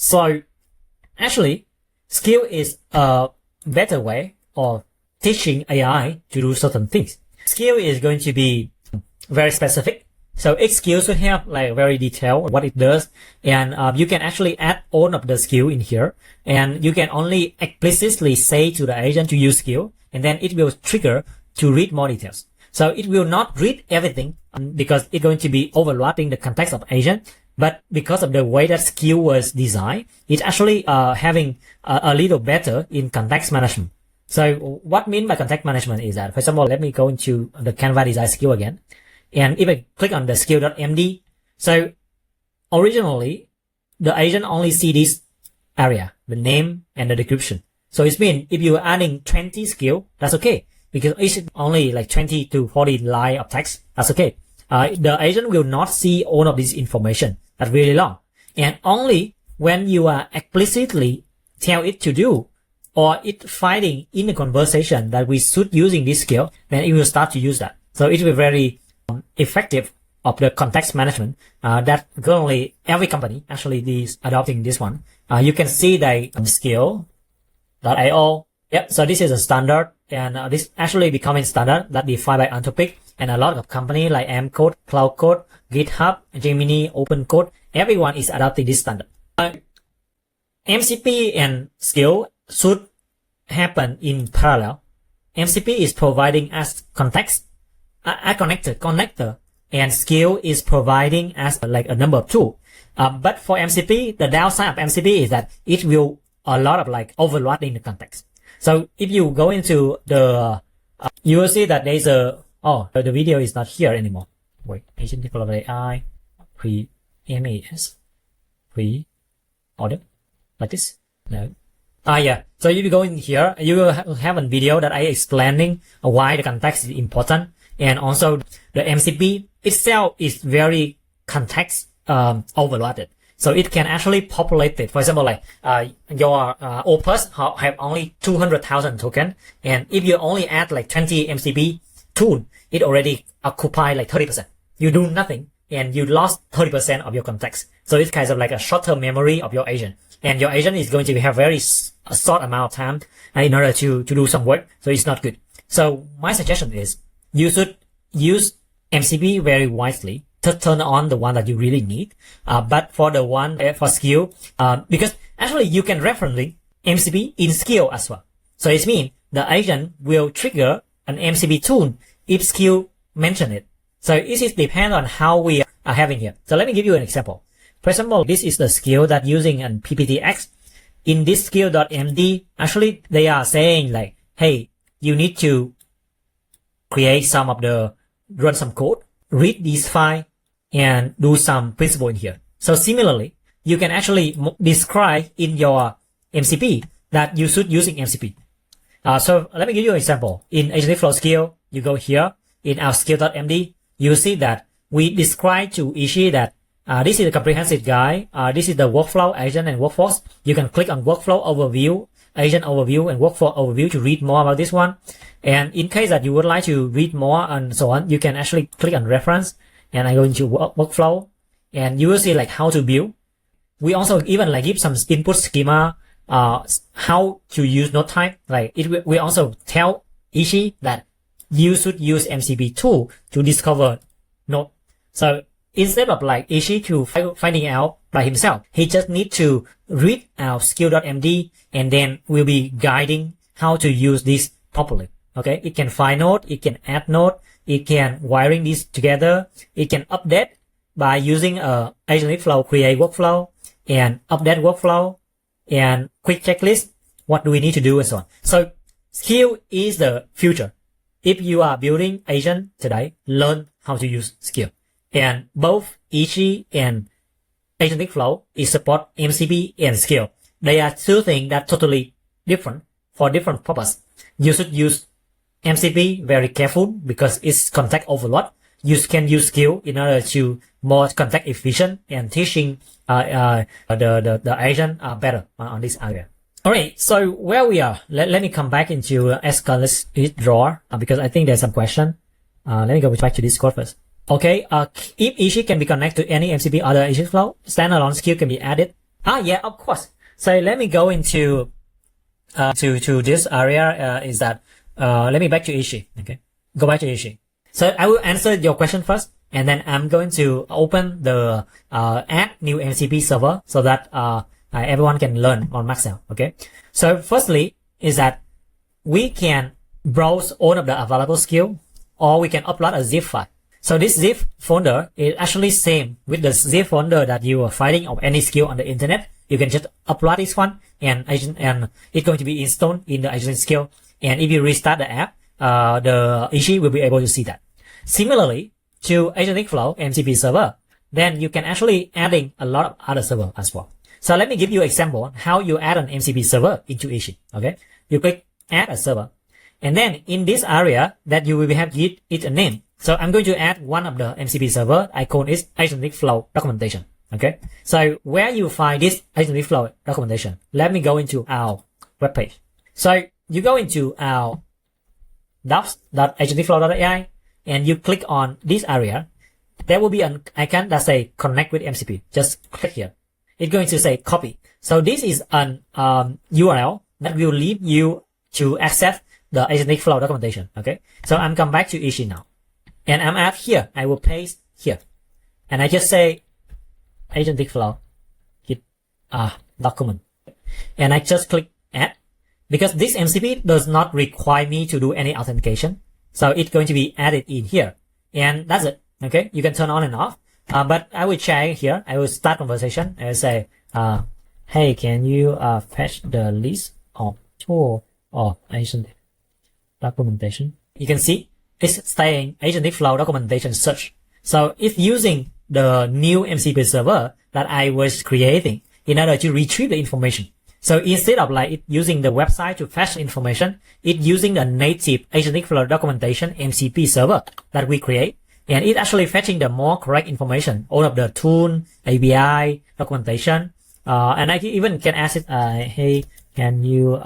So actually, skill is a better way of teaching AI to do certain things. Skill is going to be very specific. So each skill should have like very detailed what it does, and you can actually add all of the skill in here, and you can only explicitly say to the agent to use skill, and then it will trigger to read more details. So it will not read everything because it's going to be overloading the context of agent. But because of the way that skill was designed, it's actually having a little better in context management. So what I mean by context management is that, for example, let me go into the Canva design skill again. And if I click on the skill.md, so originally the agent only see this area, the name and the description. So it means if you are adding 20 skill, that's okay, because it's only like 20 to 40 line of text. That's okay. The agent will not see all of this information. That's really long. And only when you are explicitly tell it to do, or it finding in the conversation that we should using this skill, then it will start to use that. So it will be very effective of the context management that currently every company actually is adopting this one. You can see the skill.io. Yep. So this is a standard, and this actually becoming standard that defined by Anthropic, and a lot of companies like Mcode, Cloud Code, GitHub, Gemini, Open Code, everyone is adopting this standard. MCP and skill should happen in parallel. MCP is providing as context, a connector, and skill is providing as like a number of tool. But for MCP, the downside of MCP is that it will a lot of like overloading the context. So if you go into the, you will see that there's a, the video is not here anymore. Wait, agent developer AI, pre-MAS, pre-order, like this. No. Yeah. So if you go in here, you will have a video that I explaining why the context is important. And also the MCP itself is very context, overloaded. So it can actually populate it. For example, like, your, Opus have only 200,000 token. And if you only add like 20 MCP tool, it already occupy like 30%. You do nothing and you lost 30% of your context. So it's kind of like a short-term memory of your agent. And your agent is going to have very short amount of time in order to do some work. So it's not good. So my suggestion is you should use MCP very wisely to turn on the one that you really need. But for the one for skill, because actually you can reference MCP in skill as well. So it means the agent will trigger an MCP tool if skill mention it. So it is depend on how we are having here. So let me give you an example. For example, this is the skill that using an PPTX. In this skill.md, actually they are saying like, hey, you need to create some of the, run some code, read this file, and do some principle in here. So similarly, you can actually describe in your MCP that you should using MCP. So let me give you an example. In Agent Flow skill, you go here in our skill.md, you see that we describe to Ishi that this is a comprehensive guide. This is the workflow, agent, and workforce. You can click on workflow overview, agent overview, and workflow overview to read more about this one. And in case that you would like to read more and so on, you can actually click on reference, and I go into workflow, and you will see like how to build. We also even like give some input schema, how to use node type. Like we also tell Ishi that you should use MCP tool to discover node. So instead of like Ishi to finding out by himself, he just need to read our skill.md, and then we'll be guiding how to use this properly. Okay, it can find node, it can add node, it can wiring this together, it can update by using agent flow, create workflow, and update workflow, and quick checklist. What do we need to do and so on. So skill is the future. If you are building agent today, learn how to use skill. And both Ishi and Agentic Flow is support MCP and skill. They are two things that totally different for different purpose. You should use MCP very careful because it's context overload. You can use skill in order to more context efficient and teaching the agent better on this area. Alright, so where we are, let me come back into Escalus drawer because I think there's some question. Let me go back to Discord first. Okay, if Ishi can be connected to any MCP other agent flow, standalone skill can be added. Yeah, of course. So let me go into to this area. Is that let me back to Ishi. Okay, go back to Ishi. So I will answer your question first, and then I'm going to open the add new MCP server so that everyone can learn on Excel. Okay. So firstly is that we can browse all of the available skill, or we can upload a zip file. So this zip folder is actually same with the zip folder that you are finding of any skill on the internet. You can just upload this one, and it's going to be installed in the agent skill. And if you restart the app, the Ishi will be able to see that. Similarly to Agentic Flow MCP server, then you can actually adding a lot of other server as well. So let me give you an example how you add an MCP server into Ishi. Okay, you click add a server, and then in this area that you will have to give it a name. So I'm going to add one of the MCP server. I call it Agentic Flow documentation. Okay, so where you find this Agentic Flow documentation? Let me go into our web page. So you go into our docs.agenticflow.ai, and you click on this area. There will be an icon that say connect with MCP. Just click here. It's going to say copy. So this is an URL that will lead you to access the Agentic Flow documentation. Okay, so I'm come back to Ishi now, and I'm at here. I will paste here, and I just say Agentic Flow document, and I just click add, because this MCP does not require me to do any authentication. So it's going to be added in here, and that's it. Okay, you can turn on and off. But I will check here. I will start conversation. I will say, hey, can you fetch the list of tool of agent documentation? You can see it's saying Agentic Flow documentation search. So it's using the new MCP server that I was creating in order to retrieve the information. So instead of like it using the website to fetch information, it's using the native Agentic Flow documentation MCP server that we create. And it's actually fetching the more correct information, all of the tool, API, documentation. And I even can ask it, hey, can you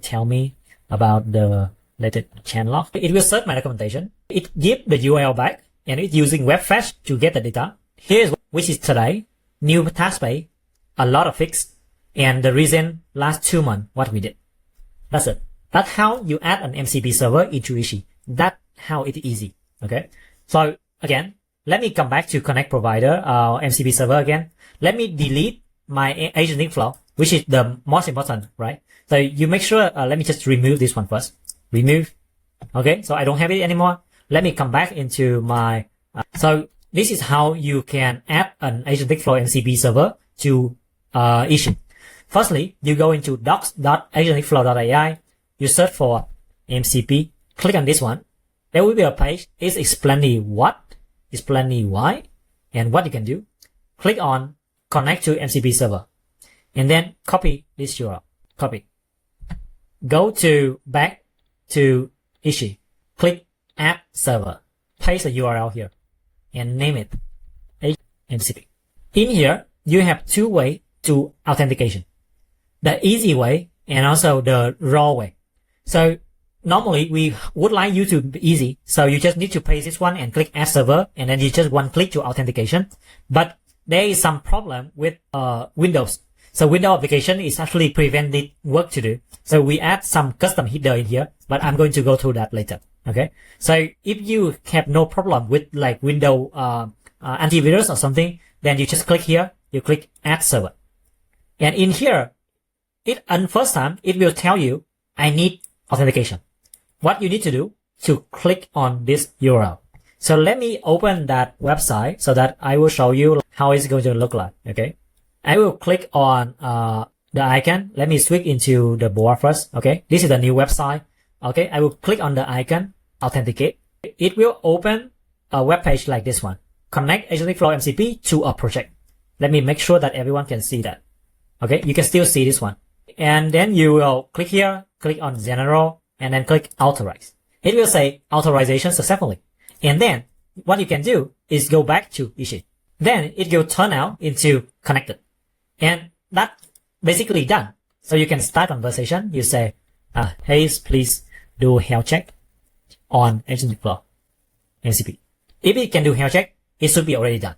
tell me about the latest channel log? It will search my documentation. It gives the URL back, and it's using web fetch to get the data. Here's which is today, new task page, a lot of fix, and the reason last 2 months what we did. That's it. That's how you add an MCP server into Ishi. That's how it's easy. Okay. So again, let me come back to connect provider, MCP server again. Let me delete my Agentic Flow, which is the most important, right? So you make sure, let me just remove this one first. Remove. Okay. So I don't have it anymore. Let me come back into my, so this is how you can add an Agentic Flow MCP server to Ishi. Firstly, you go into docs.agenticflow.ai, you search for MCP, click on this one. There will be a page. It's explaining what, explaining why, and what you can do. Click on connect to MCP server, and then copy this URL. Copy. Go to back to Ishi. Click add server. Paste the URL here, and name it MCP. In here, you have two ways to authentication. The easy way and also the raw way. So normally we would like you to be easy. So you just need to paste this one and click add server, and then you just one click to authentication. But there is some problem with Windows. So Windows application is actually prevented work to do. So we add some custom header in here, but I'm going to go through that later. Okay. So if you have no problem with like Windows antivirus or something, then you just click here, you click add server. And in here, first time, it will tell you, I need authentication. What you need to do to click on this URL. So let me open that website so that I will show you how it's going to look like. Okay. I will click on the icon. Let me switch into the board first. Okay. This is the new website. Okay. I will click on the icon, authenticate. It will open a web page like this one. Connect Agentic Flow MCP to a project. Let me make sure that everyone can see that. Okay. You can still see this one. And then you will click here, click on general, and then click authorize. It will say authorization successfully. And then what you can do is go back to Ishi. Then it will turn out into connected. And that's basically done. So you can start conversation. You say, hey, please do health check on Agentic Flow MCP. If it can do health check, it should be already done.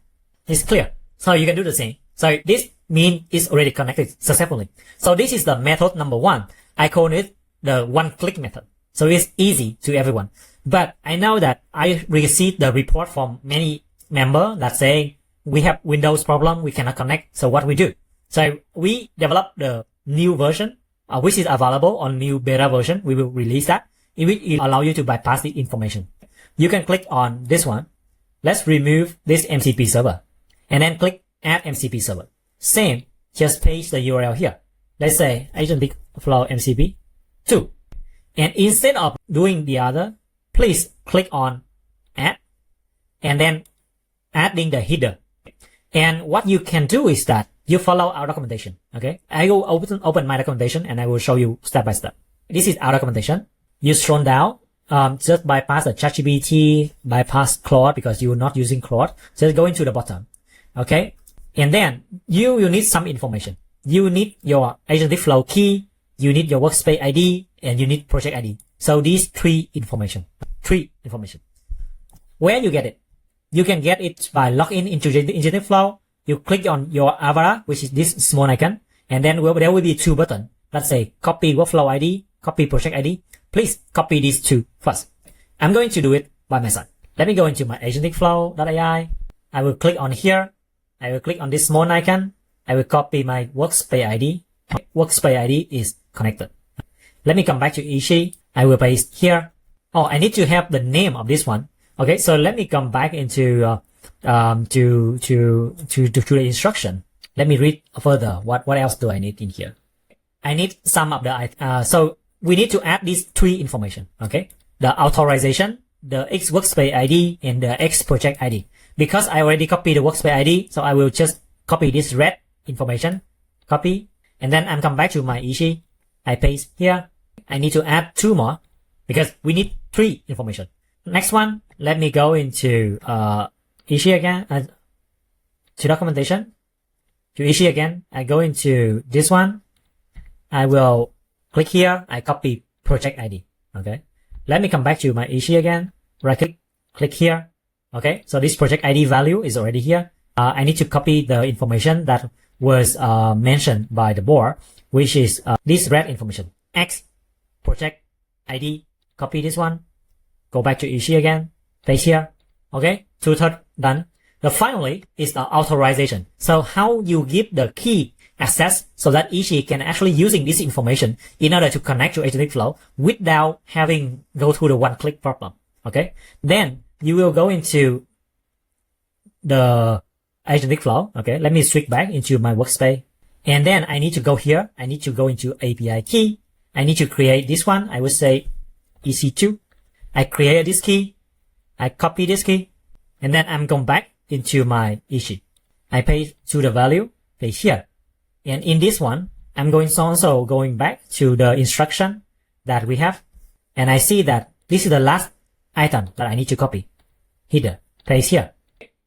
It's clear. So you can do the same. So this mean it's already connected successfully. So this is the method number 1. I call it the one-click method. So it's easy to everyone. But I know that I received the report from many members that say we have Windows problem, we cannot connect. So what we do? So we developed the new version, which is available on new beta version. We will release that. It will allow you to bypass the information. You can click on this one. Let's remove this MCP server and then click add MCP server. Same, just paste the URL here. Let's say agentic flow MCP 2. And instead of doing the other, please click on add and then adding the header. And what you can do is that you follow our documentation. Okay. I will open my documentation and I will show you step by step. This is our documentation. You scroll down, just bypass the ChatGPT, bypass Claude because you're not using Claude. Just go into the bottom. Okay. And then you will need some information. You need your agentic flow key, you need your workspace ID, and you need project ID. So these three information. Where you get it? You can get it by login into agentic flow. You click on your avatar, which is this small icon, and then there will be 2 buttons. Let's say copy workflow ID, copy project ID. Please copy these 2 first. I'm going to do it by myself. Let me go into my agenticflow.ai. I will click on here. I will click on this small icon. I will copy my workspace ID. Workspace ID is connected. Let me come back to Ishi. I will paste here. Oh, I need to have the name of this one. Okay, so let me come back into to the instruction. Let me read further. What else do I need in here? I need some of the so we need to add these 3 information. Okay, the authorization, the X workspace ID, and the X project ID. Because I already copied the workspace ID, so I will just copy this red information, copy, and then I'm come back to my Ishi. I paste here. I need to add 2 more because we need 3 information. Next one, let me go into Ishi again, to documentation, to Ishi again. I go into this one. I will click here. I copy project ID. Okay. Let me come back to my Ishi again. Right click here. Okay. So this project ID value is already here. I need to copy the information that was mentioned by the board, which is this red information. X project ID. Copy this one. Go back to Ishi again. Paste here. Okay. 2/3 done. The finally is the authorization. So how you give the key access so that Ishi can actually using this information in order to connect to agentic flow without having go through the one-click problem. Okay. Then you will go into the agentic flow. Okay. Let me switch back into my workspace. And then I need to go here. I need to go into API key. I need to create this one. I would say EC2. I create this key. I copy this key. And then I'm going back into my Ishi. I paste to the value, paste here. And in this one, I'm also going back to the instruction that we have. And I see that this is the last item that I need to copy. Header, paste here.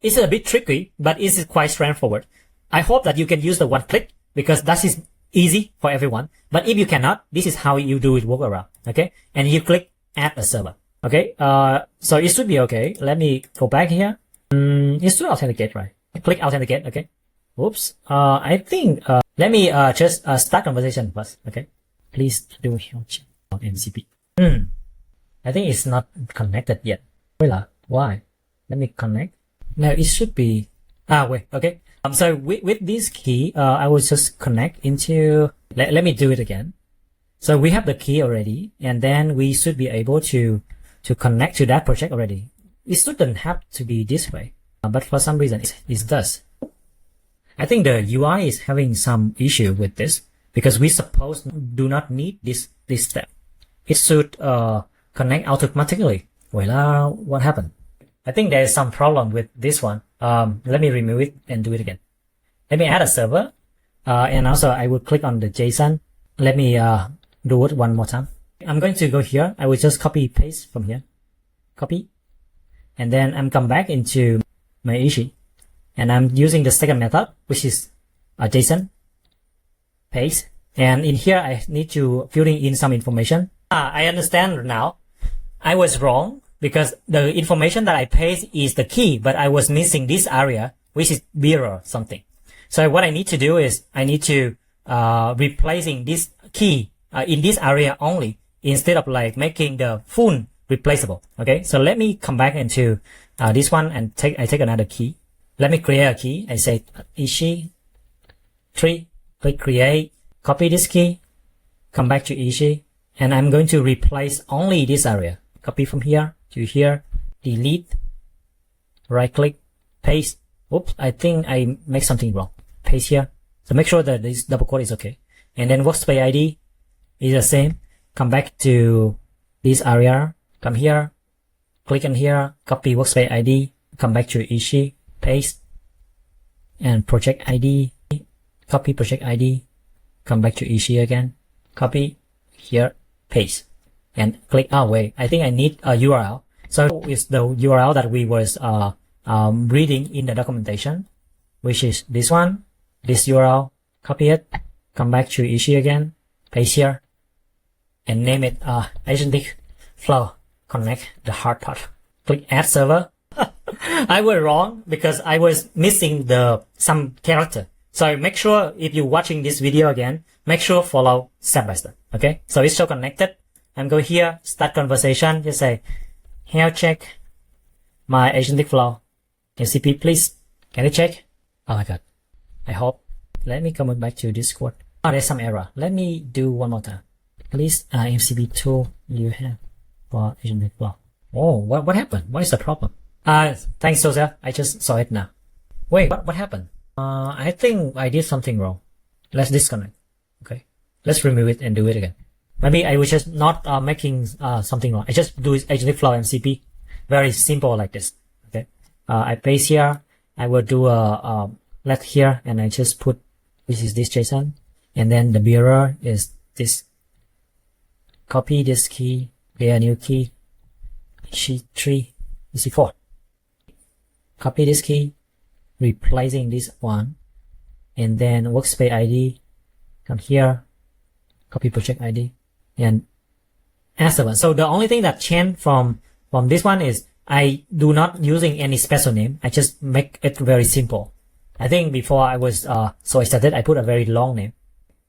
It's a bit tricky, but it's quite straightforward. I hope that you can use the one click because that is easy for everyone. But if you cannot, this is how you do it workaround. Okay. And you click add a server. Okay. So it should be okay. Let me go back here. It should authenticate, right? Click authenticate. Okay. Oops. I think, let me, just, start conversation first. Okay. Please do MCP. I think it's not connected yet. Why? Let me connect. No, it should be, wait. Okay. So with this key, I will just connect into, let me do it again. So we have the key already, and then we should be able to connect to that project already. It shouldn't have to be this way, but for some reason it does. I think the UI is having some issue with this because we suppose do not need this step. It should connect automatically. Well, what happened? I think there is some problem with this one. Let me remove it and do it again. Let me add a server, and also I will click on the JSON. Let me do it one more time. I'm going to go here. I will just copy paste from here. Copy. And then I'm come back into my Ishi. And I'm using the second method, which is a JSON. Paste. And in here, I need to fill in some information. I understand now. I was wrong because the information that I paste is the key, but I was missing this area, which is mirror something. So what I need to do is I need to replacing this key in this area only instead of like making the full replaceable. Okay, so let me come back into this one and I take another key. Let me create a key. I say Ishi 3, click create, copy this key, come back to Ishi, and I'm going to replace only this area. Copy from here to here, delete, right click, paste. Oops, I think I make something wrong. Paste here. So make sure that this double quote is okay. And then workspace ID is the same. Come back to this area, come here, click on here, copy workspace ID, come back to Ishi, paste, and project ID, copy project ID, come back to Ishi again, copy here, paste, and click. Oh wait, I think I need a URL. So it's the URL that we was reading in the documentation, which is this one, this URL. Copy it, come back to Ishi again, paste here, and name it agentic flow connect the hard part. Click add server. I was wrong because I was missing some character. So make sure if you're watching this video again, make sure follow step by step. Okay, so it's so connected. I'm going here, start conversation. Just say, health check my agentic flow. MCP, please. Can you check? Oh my god. I hope. Let me come back to Discord. Oh, there's some error. Let me do one more time. Please, MCP tool you have for agentic flow. Oh, what happened? What is the problem? Thanks, Joseph. I just saw it now. Wait, what happened? I think I did something wrong. Let's disconnect. Okay. Let's remove it and do it again. Maybe I was just not making something wrong. I just do agentic flow MCP. Very simple like this. Okay. I paste here. I will do a let here, and I just put this is this JSON, and then the mirror is this. Copy this key, their new key, sheet 3, sheet 4. Copy this key, replacing this one, and then workspace ID, come here, copy project ID, and add the one. So the only thing that changed from this one is I do not using any special name. I just make it very simple. I think before I was so excited, I put a very long name,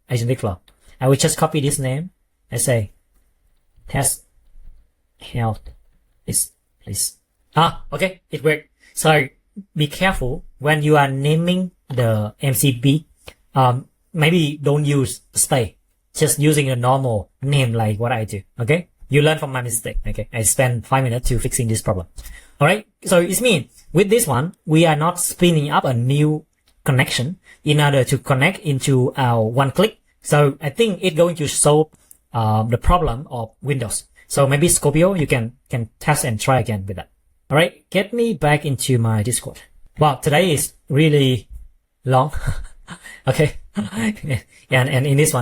agentic flow. I will just copy this name and say test health is please. Okay, it worked. So be careful when you are naming the MCP. Maybe don't use stay. Just using a normal name like what I do. Okay, you learn from my mistake. Okay, I spent 5 minutes to fixing this problem. All right, so it means with this one we are not spinning up a new connection in order to connect into our one click. So I think it's going to solve the problem of Windows. So maybe Scorpio, you can test and try again with that. All right, get me back into my Discord. Wow, today is really long. Okay, and in this one,